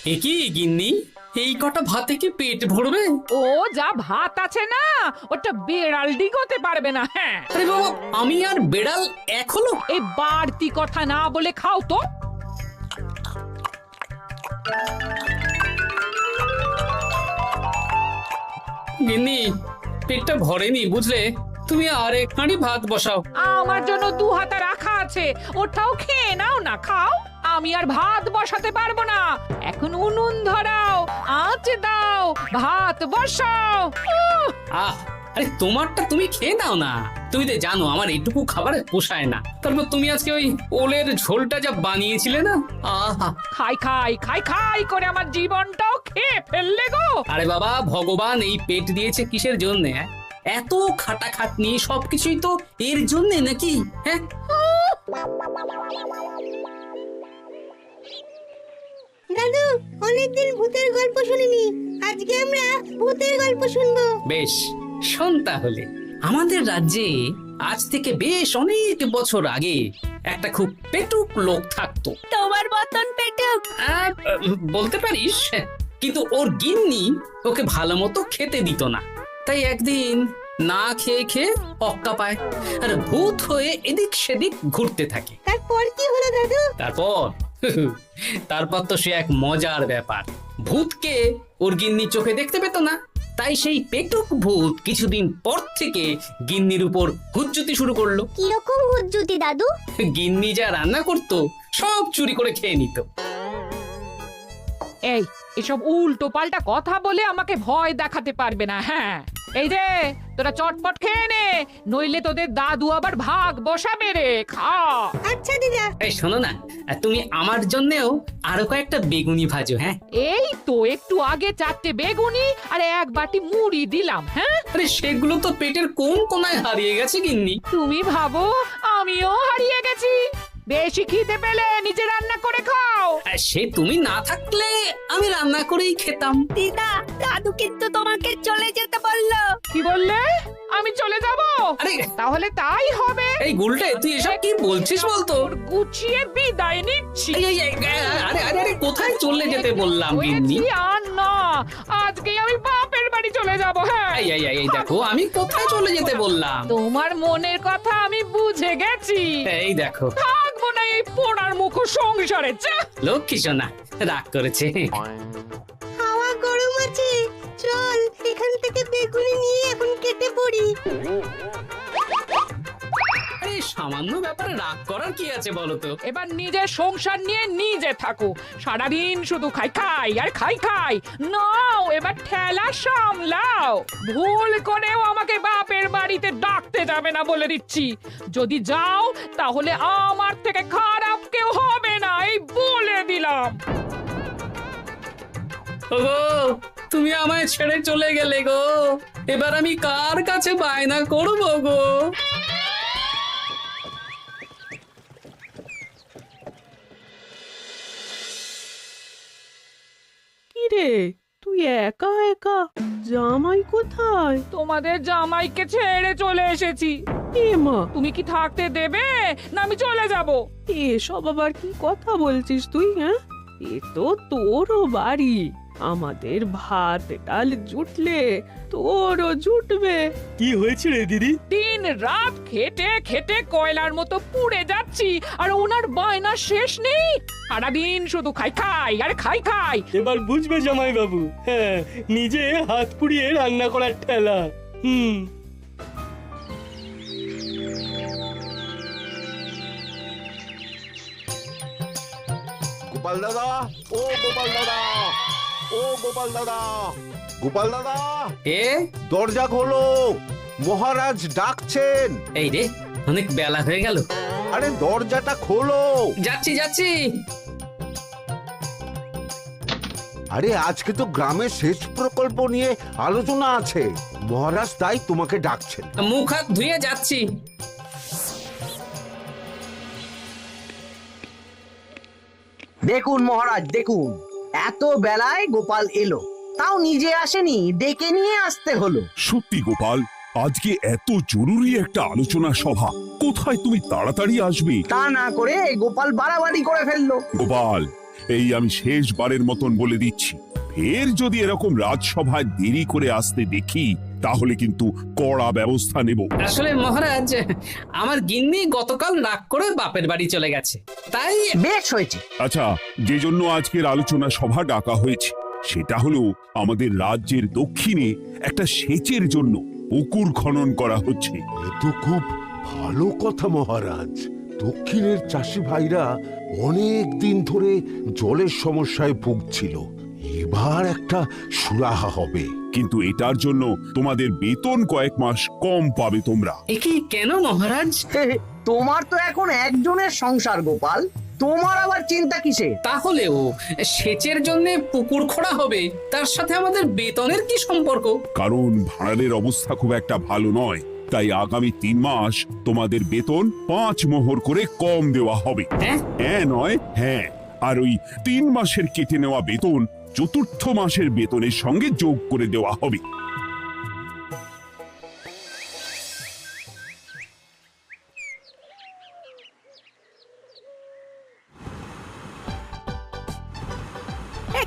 এ কি গিন্নি, এই কটা ভাতে কি পেট ভরবে? ও যা ভাত আছে না, ওটা বেড়াল ডিগোতে পারবে না। হ্যাঁ, আরে বাবা, আমি আর বেড়াল এক হলো? এই বাড়তি কথা না বলে খাও তো। গিন্নি, পেটটা ভরেনি বুঝলে, তুমি আর এক হাঁড়ি ভাত বসাও। আমার জন্য 2 হাতা রাখা আছে, ওটাও খেয়ে নাও না, খাও। আমি আর ভাত বসাতে পারবো না, এখন উনুন ধরাও, আঁচ দাও, ভাত বসাও। আহ, আরে তোমারটা তুমি খেয়ে নাও না। তুমি তো জানো আমার এইটুকু খাবার পোষায় না। তারপর তুমি আজকে ওই ওলের ঝোলটা যা বানিয়েছিলে না, আহা। খাই খাই খাই খাই করে আমার জীবনটাও খেয়ে ফেললে গো। আরে বাবা, ভগবান এই পেট দিয়েছে কিসের জন্য? এত খাটাখাটনি সবকিছুই তো এর জন্য নাকি? হ্যাঁ, দাদু, অনেকদিন ভূতের গল্প শুনিনি, আজকে আমরা ভূতের গল্প শুনবো। বেশ, শোন তাহলে। আমাদের রাজ্যে আজ থেকে বেশ অনেক বছর আগে একটা খুব পেটুক লোক থাকতো। তোমার মতন পেটুক? বলতে পারিস, কিন্তু ওর গিন্নি ওকে ভালো মতো খেতে দিত না। তাই একদিন না খেয়ে খেয়ে অক্কা পায় আর ভূত হয়ে এদিক সেদিক ঘুরতে থাকে। তারপর কি হলো দাদু? তারপর তো সে এক মজার ব্যাপার। ভূতকে ওর গিন্নি চোখে দেখতে পেত না, তাই সেই পেটুক ভূত কিছুদিন পর থেকে গিন্নির উপর হুজ্জুতি শুরু করলো। কিরকম হুজ্জুতি দাদু? গিন্নি যা রান্না করতো সব চুরি করে খেয়ে নিত। এই এসব উল্টো পাল্টা কথা বলে আমাকে ভয় দেখাতে পারবে না। হ্যাঁ, এই যে তোরা চটপট খেয়ে নে, নইলে তোদের দাদু আবার ভাগ বসাবে রে। খা। আচ্ছা দিদা। এই শোনো না, তুমি আমার জন্যেও আরো কয়েকটা বেগুনি ভাজো। হ্যাঁ, এই তো একটু আগে 4টে বেগুনি আর 1 বাটি মুড়ি দিলাম। হ্যাঁ, আরে সেগুলো তো পেটের কোন কোনায় হারিয়ে গেছে গিন্নি। তুমি ভাবো আমিও হারিয়ে গেছি? বেশি খিদে পেলে নিজে রান্না করে খাও। আর সে তুমি না থাকলে আমি রান্না করেই খেতাম। দিদা, দাদু কিন্তু তোমাকে চলে যেতে বললো। কি বললে? আমি চলে যাব? আরে তাহলে তাই হবে। এই গুলটে, তুই এসব কি বলছিস বলতো? গুছিয়ে বিদায় নিচ্ছি। আরে আরে আরে, কোথায় চলে যেতে বললাম গিন্নি? হয়েছি আর না, আজকেই আমি বাপের বাড়ি চলে যাব। হ্যাঁ, এই দেখো, আমি কোথায় চলে যেতে বললাম? তোমার মনের কথা আমি বুঝে গেছি। এই দেখো, থাকবো না এই পোড়ার মুখ সংসারে। যা। লক্ষ্মী সোনা রাগ করেছে। হাওয়া গরম আছে, চল এখান থেকে বেগুনি নিয়ে এখন কেটে পড়ি। আরে সামান্য ব্যাপারে রাগ করার কি আছে বলো তো? এবার নিজের সংসার নিয়ে নিজে থাকো, সারাদিন শুধু খাই খাই আর খাই খাই। নাও এবার ঠেলা সামলাও। ভুল করেও আমাকে বাপের বাড়িতে ডাকতে যাবে না বলে দিচ্ছি। যদি যাও তাহলে আমার থেকে খারাপ কেউ হবে না, এই বলে দিলাম। ওগো, তুমি আমায় ছেড়ে চলে গেলে গো, এবার আমি কার কাছে বায়না করবো গো? কিরে, তুই একা একা? জামাই কোথায়? তোমাদের জামাইকে ছেড়ে চলে এসেছি। এ মা, তুমি কি থাকতে দেবে না আমি চলে যাব? এসব আবার কি কথা বলছিস তুই? হ্যাঁ, এ তো তোরও বাড়ি। আমাদের ভাত ডাল জুটলে তোরও জুটবে। কি হয়েছে রে দিদি? দিন রাত খেটে খেটে কয়লার মতো পুড়ে যাচ্ছি, আর ওনার বায়না শেষ নেই। সারাদিন শুধু খাই খাই আর খাই খাই। এবার বুঝবে জামাই বাবু। হ্যাঁ, নিজে হাত পুড়িয়ে রান্না করার ঠেলা। গোপাল দাদা, ও গোপাল দাদা, ও গোপাল দাদা, গোপাল দাদা, এ দরজা খোলো, মহারাজ ডাকছেন। এই রে, অনেক বেলা হয়ে গেল। আরে দরজাটা খোলো। যাচ্ছি যাচ্ছি। আরে আজকে তো গ্রামের সেচ প্রকল্প নিয়ে আলোচনা আছে, মহারাজ তাই তোমাকে ডাকছেন। মুখ হাত ধুয়ে যাচ্ছি। দেখুন মহারাজ, দেখুন, এত বেলায় গোপাল এলো, তাও নিজে আসেনি, ডেকে নিয়ে আসতে হলো। সত্যি গোপাল, আজকে এত জরুরি একটা আলোচনা সভা, কোথায় তুমি তাড়াতাড়ি আসবে? তা না করে গোপাল বাড়াবাড়ি করে ফেললো। গোপাল, এই আমি শেষবারের মতন বলে দিচ্ছি, ফের যদি এরকম রাজসভায় দেরি করে আসতে দেখি তাহলে কিন্তু কড়া ব্যবস্থা নেব। আসলে মহারাজ, আমার গিন্নি গতকাল রাগ করে বাপের বাড়ি চলে গেছে, তাই বেশ হয়েছে। আচ্ছা, যে জন্য আজকের আলোচনা সভা ডাকা হয়েছে সেটা হলো আমাদের রাজ্যের দক্ষিণে একটা সেচের জন্য পুকুর খনন করা হচ্ছে। এ তো খুব ভালো কথা মহারাজ। দক্ষিণের চাষি ভাইরা অনেক দিন ধরে জলের সমস্যায় ভুগছিল, এবার একটা সুরাহা হবে। কিন্তু এটার জন্য তোমাদের বেতন কয়েক মাস কম পাবে তোমরা। এ কি কেন মহারাজ? তোমার তো এখন একজনের সংসার গোপাল, তোমার আবার চিন্তা কিসে? তাহলেও সেচের জন্য পুকুর খোঁড়া হবে, তার সাথে আমাদের বেতনের কি সম্পর্ক? কারণ ভাড়ারের অবস্থা খুব একটা ভালো নয়, তাই আগামী 3 মাস তোমাদের বেতন 5 মোহর করে কম দেওয়া হবে। হ্যাঁ? হ্যাঁ নয় হ্যাঁ। আর ওই 3 মাসের কেটে নেওয়া বেতন চতুর্থ মাসের বেতনের সঙ্গে যোগ করে দেওয়া হবে।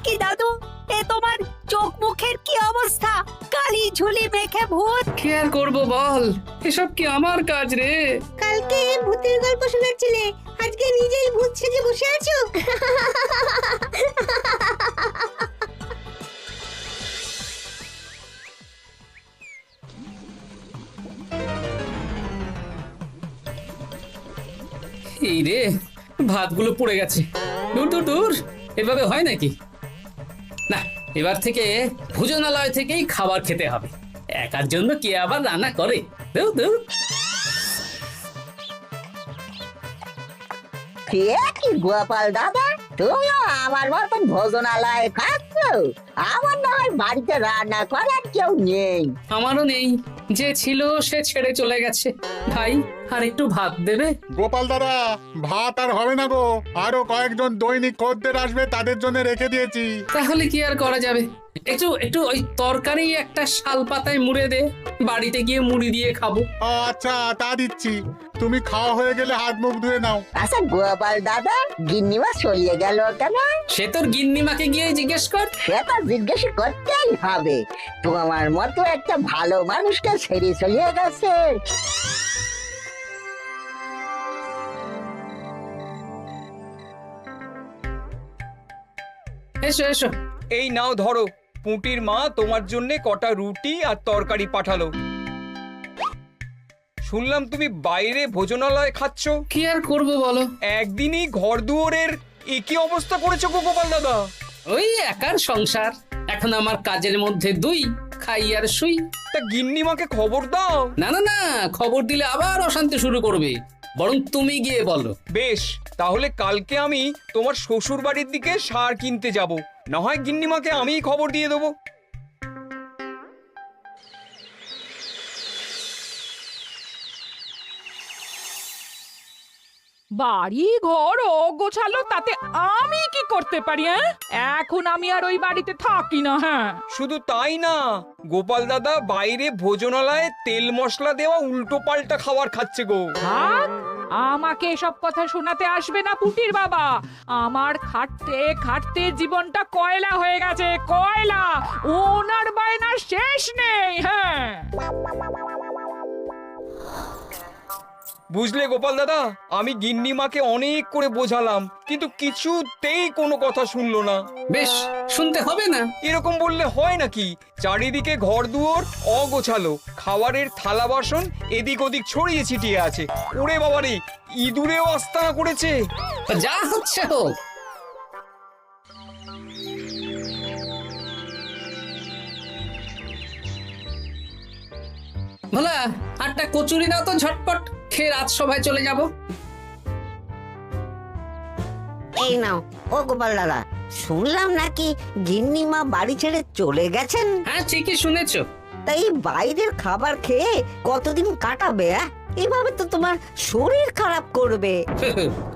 কি দাদু, এ তোমার চোখ মুখের কি অবস্থা? কালি ঝুলি মেখে ভূত। কি আর করবো বল, এসব কি আমার কাজ রে? কালকে ভূতের গল্প শোনাচ্ছিলে, আজকে নিজেই ভূত সেজে বসে আছো। এই রে, ভাতগুলো পড়ে গেছে। দূর দূর দূর, এভাবে হয় নাকি? না, এবার থেকে ভোজনালয় থেকেই খাবার খেতে হবে। একার জন্য কে আবার রান্না করে? দূর দূর। কি গোপাল দাদা, তুমিও আমার মতন ভোজনালয় খাচ্ছ? আমার না হয় বাড়িতে রান্না করার কেউ নেই। আমারও নেই, যে ছিল সে ছেড়ে চলে গেছে। ভাই, আর একটু ভাত দেবে? গোপাল দাদা, ভাত আর হবে না গো, আরো কয়েকজন দৈনিক খদ্দের আসবে, তাদের জন্য রেখে দিয়েছি। তাহলে কি আর করা যাবে? একটু একটু ওই তরকারি একটা শাল পাতায় মুড়ে দে, বাড়িতে গিয়ে মুড়ি দিয়ে খাবো। আচ্ছা, তা দিচ্ছি। তুমি খাওয়া হয়ে গেলে হাত মুখ ধুয়ে নাও। আচ্ছা গোপাল দাদা, গিন্নিমা চলিয়ে গেল কেন? সে তোর গিন্নিমাকে গিয়ে জিজ্ঞেস কর। সে তো জিজ্ঞেস করতেই হবে, তোমার মতো একটা ভালো মানুষকে ছেড়ে চলিয়ে গেছে। এসো এসো। এই নাও ধরো, পুঁটির মা তোমার জন্য কটা রুটি আর তরকারি পাঠালো। শুনলাম তুমি বাইরে ভোজনালয় খাচ্ছ। কি আর করবো বলো, একদিনই ঘর দুয়ারের একই অবস্থা করেছো গো গোপাল দাদা। ওই একার সংসার, এখন আমার কাজের মধ্যে দুই, খাই আর শুই। তা গিন্নিমাকে খবর দাও। না না না, খবর দিলে আবার অশান্তি শুরু করবে, বরং তুমি গিয়ে বলো। বেশ, তাহলে কালকে আমি তোমার শ্বশুর বাড়ির দিকে সার কিনতে যাব, না হয় গিন্নিমাকে আমিই খবর দিয়ে দেবো। বাড়ি ঘর অগোছালো, তাতে আমি কি করতে পারি? হ্যাঁ, এখন আমি আর ওই বাড়িতে থাকি না। হ্যাঁ, শুধু তাই না, গোপাল দাদা বাইরে ভোজনালয়ে তেল মশলা দেওয়া উল্টো পাল্টা খাবার খাচ্ছে গো। থাক, আমাকে এসব কথা শোনাতে আসবে না পুটির বাবা। আমার খাটতে খাটতে জীবনটা কয়লা হয়ে গেছে, কয়লা। ওনার বায়নার শেষ নেই। হ্যাঁ, বুঝলে গোপাল দাদা, আমি গিন্নিমাকে অনেক করে বোঝালাম, কিন্তু কিছুতেই কোনো কথা শুনলো না। বেশ, শুনতে হবে না। এরকম বললে হয় নাকি? চারিদিকে ঘর দুয়ার অগোছালো, খাবারের থালা বাসন এদিক ওদিক ছড়িয়ে ছিটিয়ে আছে। ওরে বাবারে, ইঁদুরেও আস্তানা করেছে। যা হচ্ছে হোক। ভোলা, আটটা কচুরি দাও তো ঝটপট, খেয়ে রাজসভায় চলে যাব। এই নাও। ও গোপাল দাদা, শুনলাম নাকি গিন্নিমা বাড়ি ছেড়ে চলে গেছেন? হ্যাঁ, ঠিকই শুনেছো। তাই বাইরের খাবার খেয়ে কতদিন কাটাবে? এভাবে তো তোমার শরীর খারাপ করবে।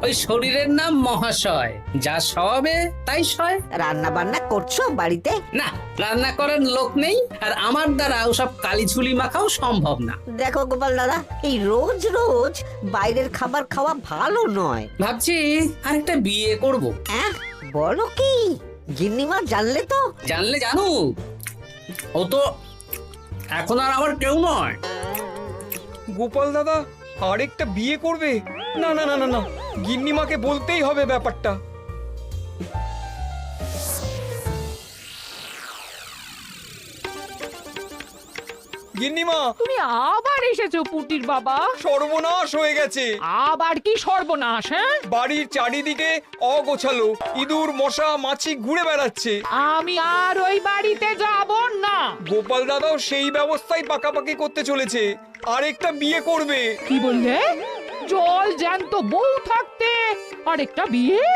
ওই শরীরের নাম মহাশয়, যা সবে তাই সয়। রান্না বান্না করছো বাড়িতে? না, রান্না করার লোক নেই, আর আমার দ্বারা ওসব কালিঝুলি মাখাও সম্ভব না। দেখো গোপাল দাদা, এই রোজ রোজ বাইরের খাবার খাওয়া ভালো নয়। ভাবছি আরেকটা বিয়ে করব। হ্যাঁ, বলো কি গিন্নিমা জানলে তো? জানলে জানুক, ও তো এখন আর আমার কেউ নয়। গোপাল দাদা আরেকটা বিয়ে করবে? না না না না না, গিন্নিমাকে বলতেই হবে ব্যাপারটা। গিন্নিমা, তুমি আবার এসেছো পুটির বাবা। সর্বনাশ হয়ে গেছে। আবার কি সর্বনাশ? হ্যাঁ, বাড়ির চারিদিকে অগোছালো, ইঁদুর মশা মাছি ঘুরে বেড়াচ্ছে। আমি আর ওই বাড়িতে যাব না। গোপাল দাদাও সেই ব্যবস্থাই পাকাপাকি করতে চলেছে, আরেকটা বিয়ে করবে। কি বললে? জল জ্যান্ত বউ থাকতে আরেকটা বিয়ে?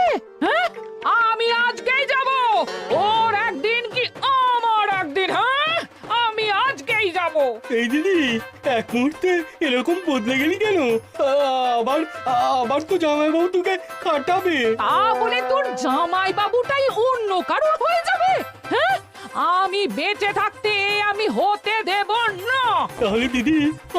হ্যাঁ, আমি আজকেই যাব। ওর একদিন কি আমার একদিন? হ্যাঁ, আমি আজকেই যাব। এই দিদি, এক মুহূর্তে এরকম বদলে গেলি কেন? আবার আবার তো জামাইবাবু তোকে কাটাবে। তা বলে তোর জামাই বাবুটাই অন্য কারোর হয়ে যাবে? হ্যাঁ, আমি বেঁচে থাকতে আমি হতে দেব না। তাহলে দিদি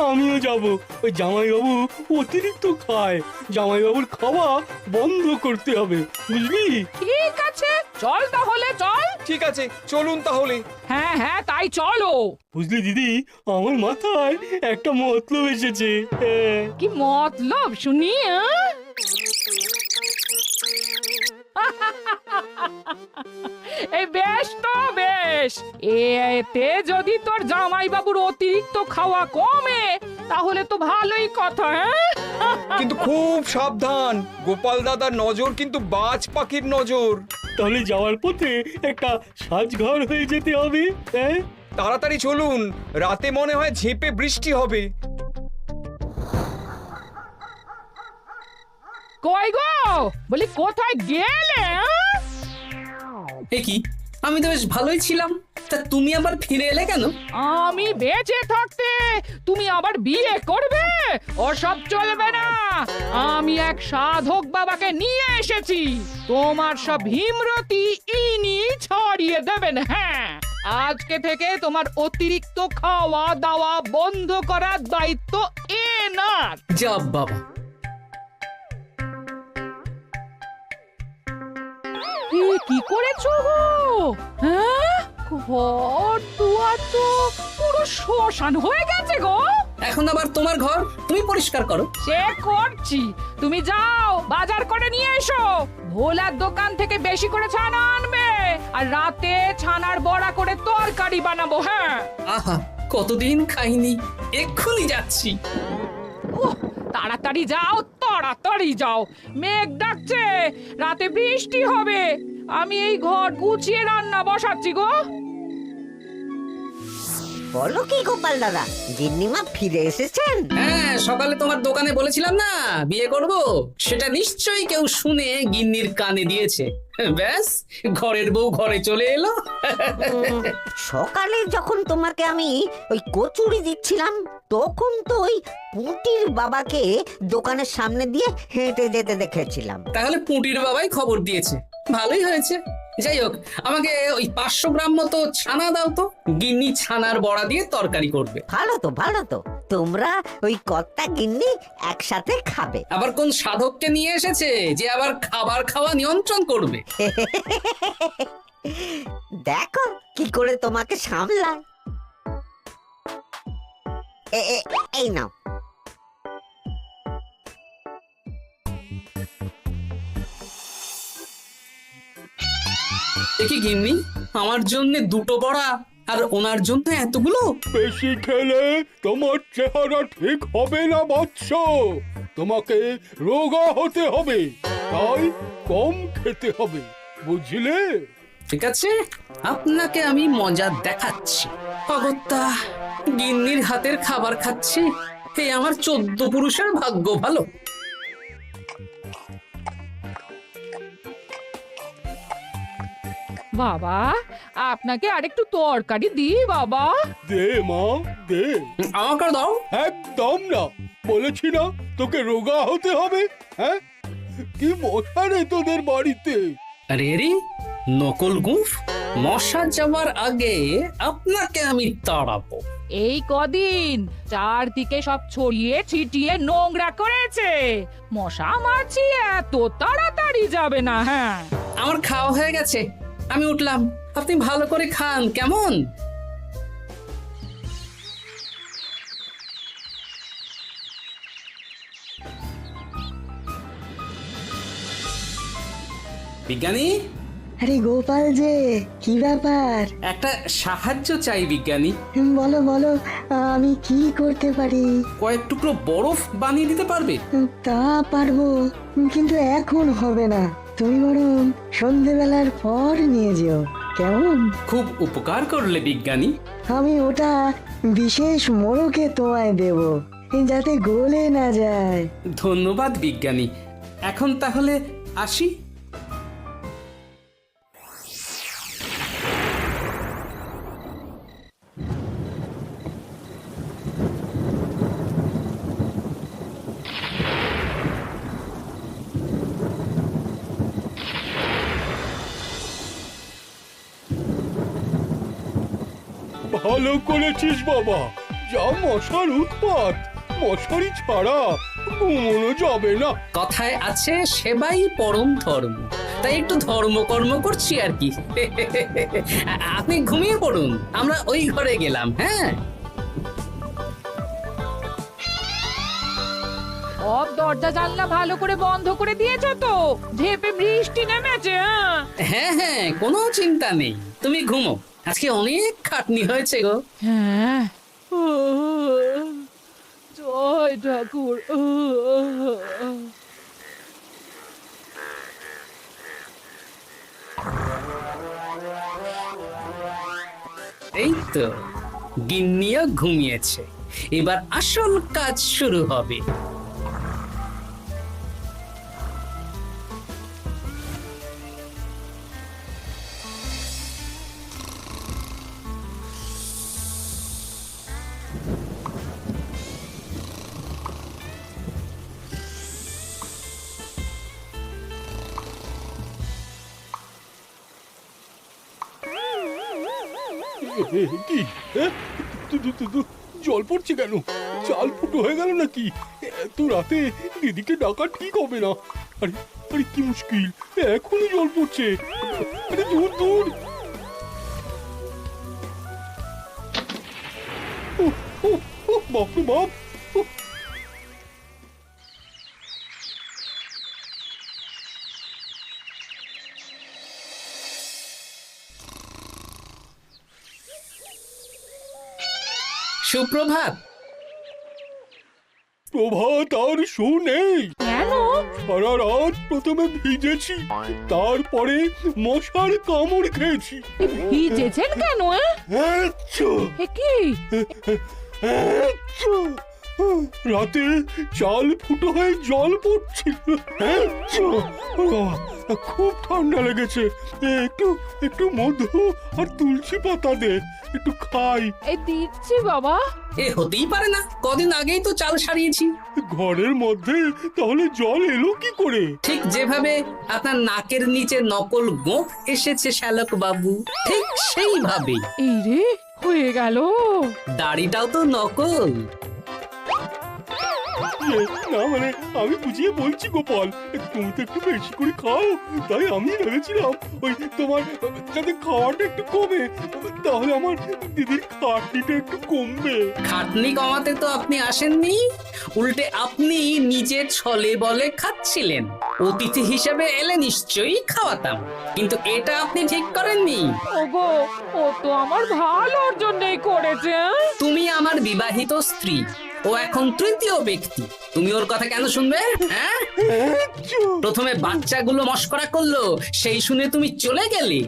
আমিও যাব। ওই জামাইবাবু অতিরিক্ত খায়, জামাইবাবুর খাওয়া বন্ধ করতে হবে, বুঝলি? ঠিক আছে, চল তাহলে চল। ঠিক আছে, চলুন তাহলে। হ্যাঁ হ্যাঁ, তাই চলো। বুঝলি দিদি, আমার মাথায় একটা মতলব এসেছে। হ্যাঁ। কি মতলব শুনি? এই বেশ তো বেশ, এতে যদি তোর জামাই বাবুর অতিরিক্ত খাওয়া কমে তাহলে তো ভালোই কথা। হ্যাঁ, কিন্তু খুব সাবধান, গোপাল দাদার নজর কিন্তু বাজ পাখির নজর। তাহলে যাওয়ার পথে একটা সাজঘর হয়ে যেতে হবে। হ্যাঁ, তাড়াতাড়ি চলুন, রাতে মনে হয় ঝেঁপে বৃষ্টি হবে। কই গো, বলি কোথায় গেলে? এ কি, আমি তো বেশ ভালোই ছিলাম, তা তুমি আবার ফিরে এলে কেন? আমি বেঁচে থাকতে তুমি আবার বিয়ে করবে? ওসব চলবে না। আমি এক সাধক বাবাকে নিয়ে এসেছি, তোমার সব ভীমরতি ইনি ছড়িয়ে দেবেন। হ্যাঁ, আজকে থেকে তোমার অতিরিক্ত খাওয়া দাওয়া বন্ধ করার দায়িত্ব এনার। যা বাবা, কি করেছো গো? হ্যাঁ, ঘর দুয়ার তো পুরো শ্মশান হয়ে গেছে গো। এখন আবার তোমার ঘর তুমি পরিষ্কার করো। সে করছি, তুমি যাও বাজার করে নিয়ে এসো। ভোলার দোকান থেকে বেশি করে ছানা আনবে, আর রাতে ছানার বড়া করে তরকারি বানাবো। হ্যাঁ, আহা, কতদিন খাইনি, এক্ষুনি যাচ্ছি। উহ, তাড়াতাড়ি যাও, তাড়াতাড়ি যাও, মেঘ ডাকছে, রাতে বৃষ্টি হবে। আমি এই ঘর গুছিয়ে রান্না বসাচ্ছি গো। বলো কি গোপাল দাদা, গিন্নিমা ফিরে এসেছেন? হ্যাঁ, সকালে তোমার দোকানে বলেছিলাম না বিয়ে করব, সেটা নিশ্চয়ই কেউ শুনে গিন্নির কানে দিয়েছে। ব্যাস, ঘরের বউ ঘরে চলে এলো। সকালে যখন তোমাকে আমি ওই কচুরি দিচ্ছিলাম, তখন তো ওই পুটির বাবাকে দোকানের সামনে দিয়ে হেঁটে যেতে দেখেছিলাম। তাহলে পুঁটির বাবাই খবর দিয়েছে, ভালোই হয়েছে। যাই হোক, আমাকে ওই 500 গ্রাম মতো ছানা দাও তো, গিন্নি ছানার বড়া দিয়ে তরকারি করবে। ভালো তো, ভালো তো, তোমরা ওই কর্তা গিন্নি একসাথে খাবে। আবার কোন সাধককে নিয়ে এসেছে যে আবার খাবার খাওয়া নিয়ন্ত্রণ করবে? দেখো কি করে তোমাকে সামলায়। এই নাও। দেখি গিন্নি, আমার জন্য দুটো বড়া আর ওনার জন্য এতগুলো? বেশি খেলে তোমার চেহারা ঠিক হবে না বৎস, তোমাকে রোগা হতে হবে, তাই কম খেতে হবে, বুঝলে? ঠিক আছে, আপনাকে আমি মজা দেখাচ্ছি। অগত্যা গিন্নির হাতের খাবার খাচ্ছি, এই আমার 14 পুরুষের ভাগ্য ভালো। বাবা, আপনাকে আরেকটু তরকারি দিই বাবা? দে মা, দে। আমাকে দাও। একদম না, বলেছি না তোকে রোগা হতে হবে। হ্যাঁ, কি মশা রে তোদের বাড়িতে। আরে রে, নকল গুঁফ, মশা যাওয়ার আগে আপনাকে আমি তাড়াবো। এই কদিন চারদিকে সব ছড়িয়ে ছিটিয়ে নোংরা করেছে, মশা মাছি এত তাড়াতাড়ি যাবে না। হ্যাঁ, আমার খাওয়া হয়ে গেছে, আমি উঠলাম। আপনি ভালো করে খান, কেমন? বিজ্ঞানী, আরে গোপাল যে, কি ব্যাপার? একটা সাহায্য চাই বিজ্ঞানী। বলো বলো, আমি কি করতে পারি? কয়েক টুকরো বরফ বানিয়ে দিতে পারবে? তা পারবো, কিন্তু এখন হবে না। তুমি বরং সন্ধেবেলার পর নিয়ে যেও, কেমন? খুব উপকার করলে বিজ্ঞানী। আমি ওটা বিশেষ মোড়কে তোমায় দেব, যাতে গলে না যায়। ধন্যবাদ বিজ্ঞানী, এখন তাহলে আসি। ভালো করেছিস বাবা, যা মশার উৎপাত, মশারি ছাড়া ঘুমোনো যাবে না। কথায় আছে সেবাই পরম ধর্ম, তাই একটু ধর্মকর্ম করছি আর কি। আপনি ঘুমিয়ে পড়ুন, আমরা ওই ঘরে গেলাম। হ্যাঁ, সব দরজা জানলা ভালো করে বন্ধ করে দিয়েছো তো? ঝেপে বৃষ্টি নেমেছে। হ্যাঁ হ্যাঁ, কোনো চিন্তা নেই, তুমি ঘুমো। আজকে অনেক খাটনি হয়েছে গো। হ্যাঁ, জয় ঠাকুর। এই তো গিন্নিও ঘুমিয়েছে, এবার আসল কাজ শুরু হবে। কি জল পড়ছে কেন? চাল ফুটো হয়ে গেল নাকি? এত রাতে দিদিকে ডাকা ঠিক হবে না। আরে আরে কি মুশকিল, এখনই জল পড়ছে। আরে দূর দূর। বাপরে বাপ। সুপ্রভাত। প্রভাত আর শু নেই। কেন? সারা রাত প্রথমে ভিজেছি, তারপরে মশার কামড় খেয়েছি। ভিজেছেন কেন? কি রাতে চাল ফুটো হয়ে জল পড়ছিল। খুব ঠান্ডা লেগেছে। একটু একটু মধু আর তুলসী পাতা দে, একটু খাই। এই দিচ্ছি বাবা। এ হতেই পারে না, কদিন আগেই তো চাল সারিয়েছি। ঘরের মধ্যে তাহলে জল এলো কি করে? ঠিক যেভাবে আপনার নাকের নিচে নকল গোঁফ এসেছে শ্যালক বাবু, ঠিক সেইভাবেই। এই রে, হয়ে গেল। দাড়িটাও তো নকল। না মানে আমি বুঝিয়ে বলছি গোপাল, তুমি তো একটু বেশি করে খাও, তাই আমি ভেবেছিলাম ওই তোমার যাতে খাওয়াটা একটু কমে, তাহলে আমার দিদির খাটনিটা একটু কমবে। খাটনি কমাতে তো আপনি আসেননি, উল্টে আপনি নিজে ছলে বলে খাচ্ছিলেন। অতিথি হিসেবে এলে নিশ্চয়ই খাওয়াতাম, কিন্তু এটা আপনি ঠিক করেননি। ওগো, ও তো আমার ভালোর জন্যই করেছে। তুমি আমার বিবাহিত স্ত্রী, ও এখন তৃতীয় ব্যক্তি, তুমি ওর কথা কেন শুনবে? হ্যাঁ, প্রথমে বাচ্চাগুলো মস্করা করলো, সেই শুনে তুমি চলে গেলে।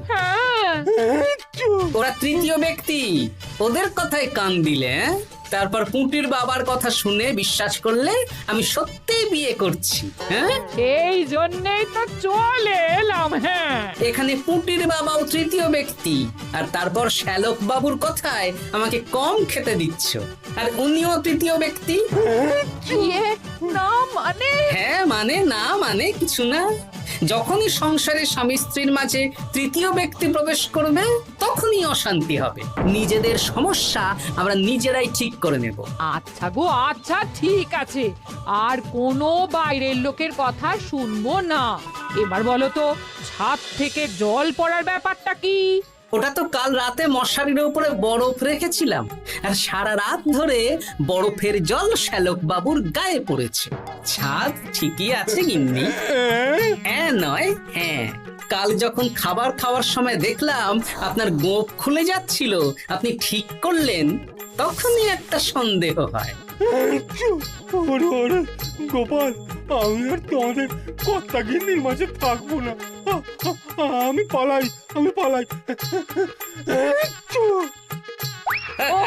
ওরা তৃতীয় ব্যক্তি, ওদের কথায় কান দিলে। তারপর পুঁটির বাবার কথা শুনে বিশ্বাস করলে আমি সত্যি বিয়ে করছি। হ্যাঁ, এই জন্যই তো চলে এলাম। হ্যাঁ, এখানে পুঁটির বাবাও তৃতীয় ব্যক্তি, আর তারপর শ্যালক বাবুর কথায় আমাকে কম খেতে দিচ্ছ, আর উনিও তৃতীয় ব্যক্তি। না মানে? হ্যাঁ মানে, না মানে কিছু না। যখনই সংসারে স্বামী স্ত্রীর মাঝে তৃতীয় ব্যক্তি প্রবেশ করবে তখনই অশান্তি হবে। নিজেদের সমস্যা আমরা নিজেরাই ঠিক করে নেব। আচ্ছা গো আচ্ছা, ঠিক আছে, আর কোনো বাইরের লোকের কথা শুনবো না। এবার বলো তো, ছাদ থেকে জল পড়ার ব্যাপারটা কি? ওটা তো কাল রাতে মশারির উপরে বরফ রেখেছিলাম, আর সারা রাত ধরে বরফের জল শ্যালক বাবুর গায়ে পড়েছে। ছাদ ঠিকই আছে গিন্নি। হ্যাঁ নয় হ্যাঁ, কাল যখন খাবার খাওয়ার সময় দেখলাম আপনার গোঁফ খুলে যাচ্ছিল, আপনি ঠিক করলেন, তখনই একটা সন্দেহ হয়। গোপাল, আমি আর তোমাদের কর্তা গিন্নির মাঝে থাকবো না। আমি পালাই। ও